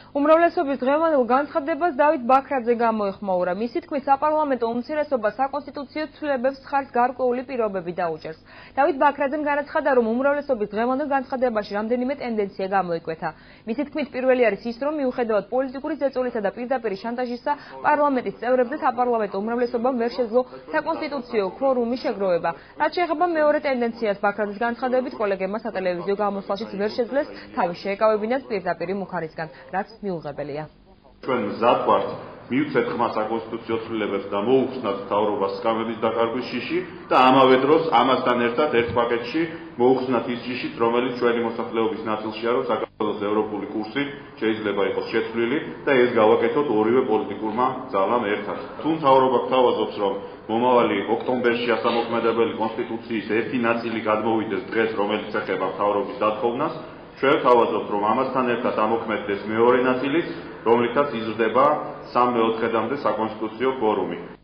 უმრავლესობის დღევანდელ განცხადებას დავით ბაქრაძე გამოეხმაურა. მისი თქმით, საპარლამენტო უმცირესობა საკონსტიტუციო ცვლილებებს ხარს გარკვეული პირობები დაუჭერს. დავით ბაქრაძემ განაცხადა, რომ უმრავლესობის დღევანდელ განცხადებაში რამდენიმე ტენდენცია გამოიკვეთა. მისი თქმით, პირველი არის ის, რომ მიუხედავად პოლიტიკური ზეწოლისა და პირდაპირ შანტაჟისა, პარლამენტის წევრებზე საპარლამენტო უმრავლესობამ ვერ შეძლო საკონსტიტუციო ქვორუმის შეგროვება. რაც შეეხება მეორე ტენდენციას, ბაქრაძის განცხადებით, კოლეგებმა სატელევიზიო გამოსვლაშიც ვერ შეძლეს თავი შეეკავებინათ პირდაპირ მუხარისგან, რაც მიუღებელია. ჩვენ მზად ვართ მივცეთ ხმა საკონსტიტუციო ცვლილებებს და მოუხსნათ მთავრობას სკამების დაკარგვის შიში და ამავე დროს ამასთან ერთად ერთ პაკეტში მოუხსნათ ის შიშიც, რომელიც ჩვენი მოსახლეობის ნაწილშია, რომ საქართველოს ევროპული კურსი შეიძლება იყოს შეცვლილი და ეს გავაკეთოთ ორივე პოლიტიკურმა ძალამ ერთად. თუ მთავრობა გთავაზობს, რომ მომავალი ოქტომბერში ასამოქმედებელი კონსტიტუციის ერთი ნაწილი გადმოვიდეს დღეს, რომელიც ეხება მთავრობის დათხოვნას, ჩვენ ვთავაზობთ, რომ ამასთან ერთად ამოქმედდეს მეორე ნაწილიც, რომლითაც იზრდება 3/4-მდე საკონსტიტუციო ქვორუმი.